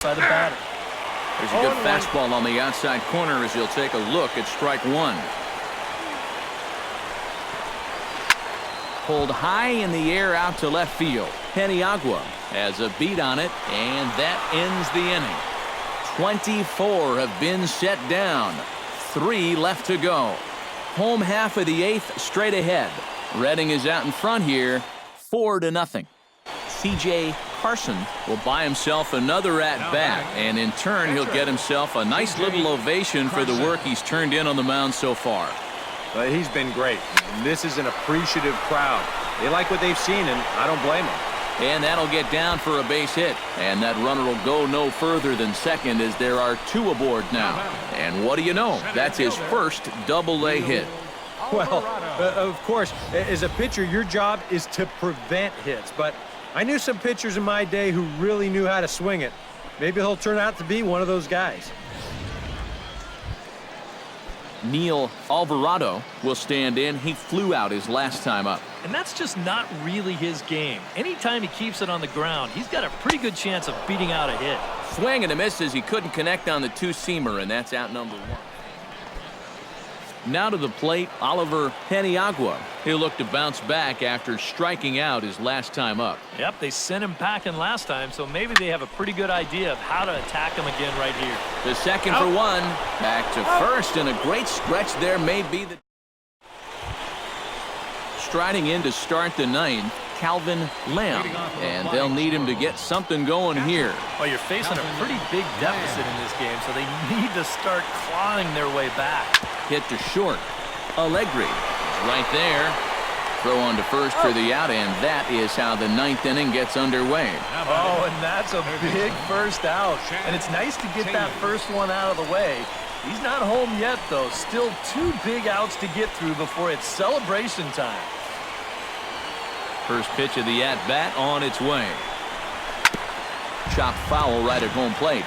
by the batter. There's a good fastball on the outside corner as he'll take a look at strike one. Pulled high in the air out to left field. Peniagua has a beat on it, and that ends the inning. 24 have been set down. 3 left to go. Home half of the 8th straight ahead. Reading is out in front here, 4-0. C.J. Carson will buy himself another at-bat, and in turn he'll get himself a nice little ovation for the work he's turned in on the mound so far. But he's been great. And this is an appreciative crowd. They like what they've seen, and I don't blame them. And that'll get down for a base hit. And that runner will go no further than second as there are 2 aboard now. And what do you know? That's his first double-A hit. Well, of course, as a pitcher, your job is to prevent hits. But I knew some pitchers in my day who really knew how to swing it. Maybe he'll turn out to be one of those guys. Neil Alvarado will stand in. He flew out his last time up. And that's just not really his game. Anytime he keeps it on the ground, he's got a pretty good chance of beating out a hit. Swing and a miss as he couldn't connect on the two-seamer, and that's out number 1. Now to the plate, Oliver Peniagua. He'll look to bounce back after striking out his last time up. Yep, they sent him packing last time, so maybe they have a pretty good idea of how to attack him again right here. The second for 1. Back to first, and a great stretch there may be the... Striding in to start the 9th, Calvin Lamb, and they'll need him to get something going here. Well, you're facing a pretty big deficit in this game, so they need to start clawing their way back. Hit to short. Allegri is right there. Throw on to first for the out, and that is how the 9th inning gets underway. Oh, and that's a big first out. And it's nice to get that first one out of the way. He's not home yet, though. Still 2 big outs to get through before it's celebration time. First pitch of the at-bat on its way. Chopped foul right at home plate.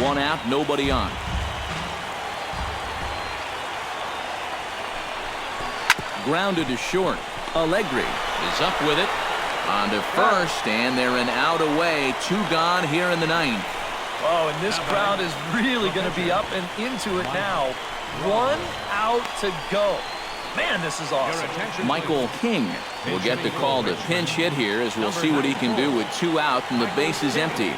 1 out, nobody on. Grounded to short. Allegri is up with it. On to first, and they're an out away. 2 gone here in the 9th. Oh, and this crowd is really going to be up and into it now. 1 out to go. Man, this is awesome. Michael King will get the call to pinch hit here as we'll see what he can do with 2 out and the base is empty.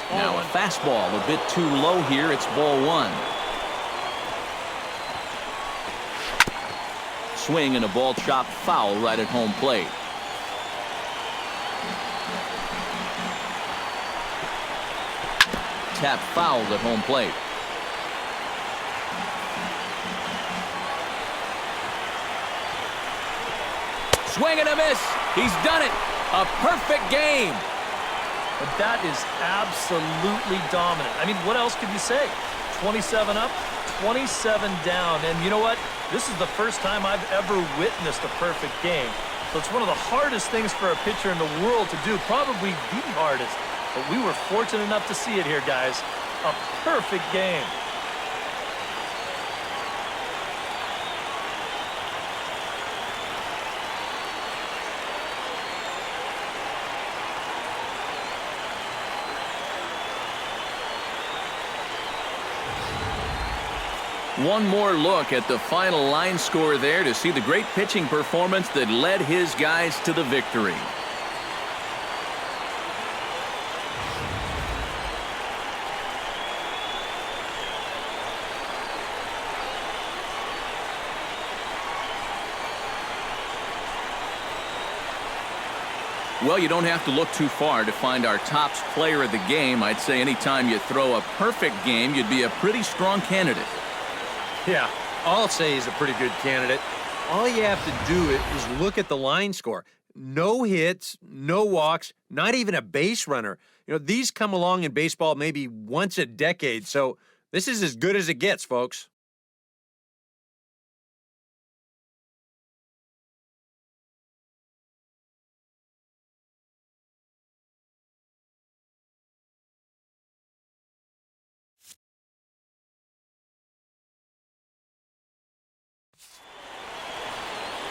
Now a fastball a bit too low here. It's ball 1. Swing and a ball chopped foul right at home plate. Tap fouled at home plate. Swing and a miss. He's done it. A perfect game. But that is absolutely dominant. I mean, what else could you say? 27 up, 27 down. And you know what? This is the first time I've ever witnessed a perfect game. So it's one of the hardest things for a pitcher in the world to do, probably the hardest. But we were fortunate enough to see it here, guys. A perfect game. One more look at the final line score there to see the great pitching performance that led his guys to the victory. Well, you don't have to look too far to find our top player of the game. I'd say anytime you throw a perfect game, you'd be a pretty strong candidate. Yeah, I'll say he's a pretty good candidate. All you have to do is look at the line score. No hits, no walks, not even a base runner. You know, these come along in baseball maybe once a decade, so this is as good as it gets, folks.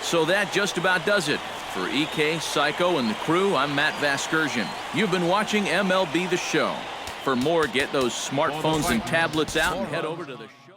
So that just about does it For EK, Psycho, and the crew, I'm Matt Vasgersian. You've been watching MLB The Show. For more, get those smartphones and tablets out and head over to the show.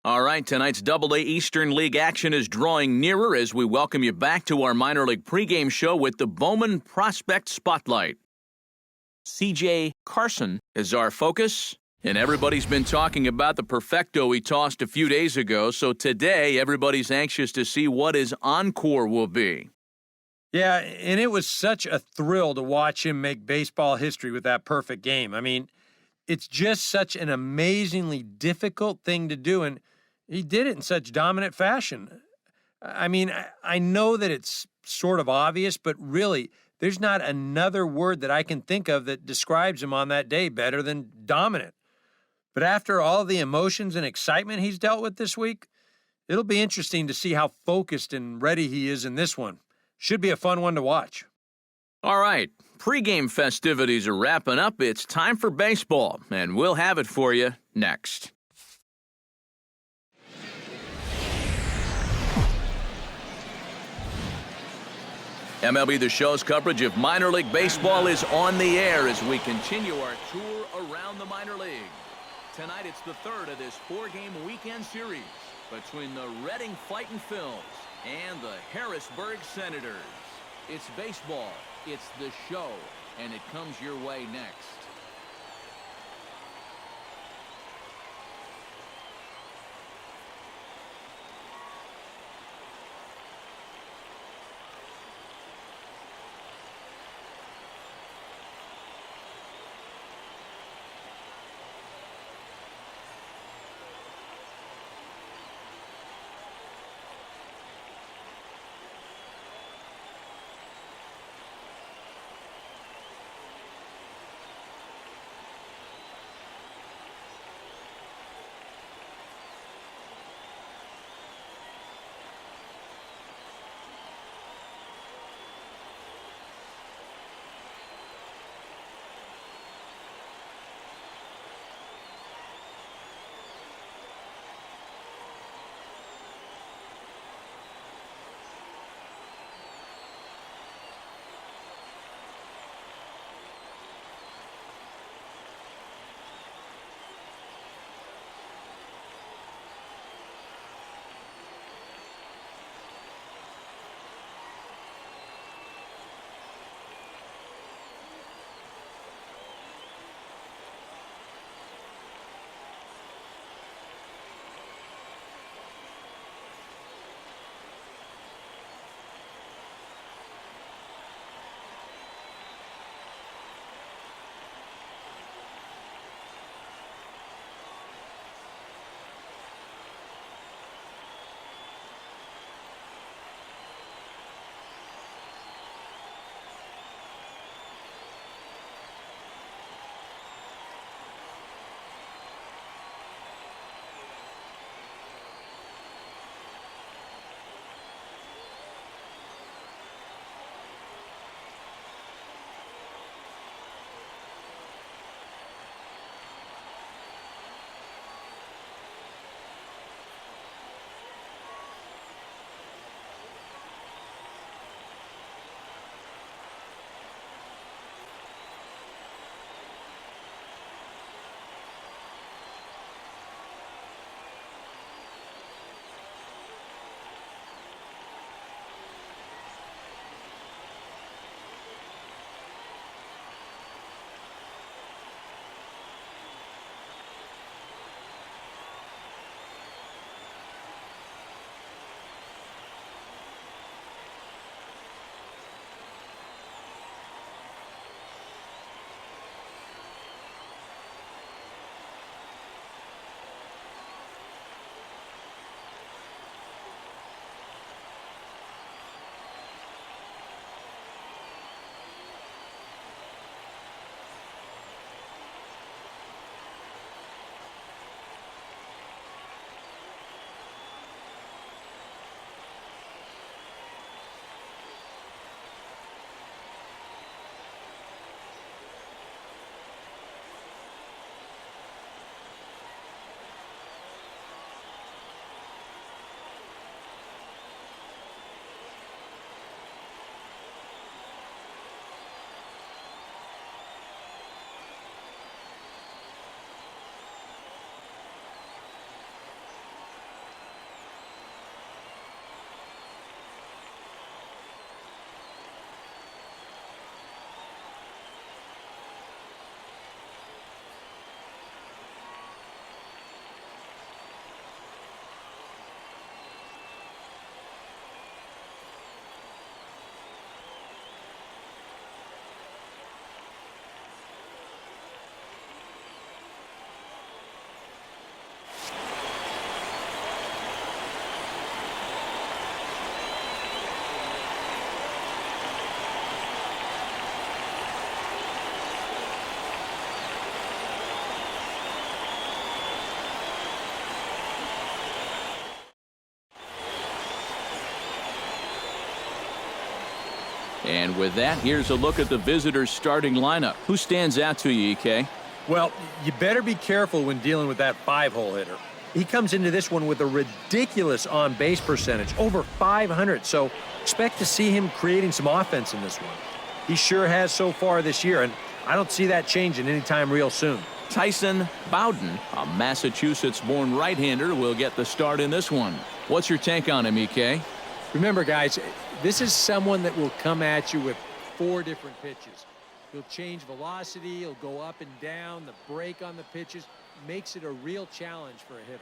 All right, tonight's Double-A Eastern League action is drawing nearer as we welcome you back to our minor league pregame show with the Bowman Prospect Spotlight. C.J. Carson is our focus, and everybody's been talking about the perfecto he tossed a few days ago, so today everybody's anxious to see what his encore will be. Yeah, and it was such a thrill to watch him make baseball history with that perfect game. I mean, it's just such an amazingly difficult thing to do, and he did it in such dominant fashion. I mean, I know that it's sort of obvious, but really, there's not another word that I can think of that describes him on that day better than dominant. But after all the emotions and excitement he's dealt with this week, it'll be interesting to see how focused and ready he is in this one. Should be a fun one to watch. All right, pregame festivities are wrapping up. It's time for baseball, and we'll have it for you next. MLB The Show's coverage of minor league baseball is on the air as we continue our tour around the minor leagues. Tonight it's the third of this four-game weekend series between the Reading Fightin' Phils and the Harrisburg Senators. It's baseball, it's the show, and it comes your way next. And with that, here's a look at the visitors' starting lineup. Who stands out to you, EK? Well, you better be careful when dealing with that 5-hole hitter. He comes into this one with a ridiculous on-base percentage, over 500, so expect to see him creating some offense in this one. He sure has so far this year, and I don't see that changing anytime real soon. Tyson Bowden, a Massachusetts-born right-hander, will get the start in this one. What's your take on him, EK? Remember, guys, this is someone that will come at you with 4 different pitches. He'll change velocity, he'll go up and down, the break on the pitches makes it a real challenge for a hitter.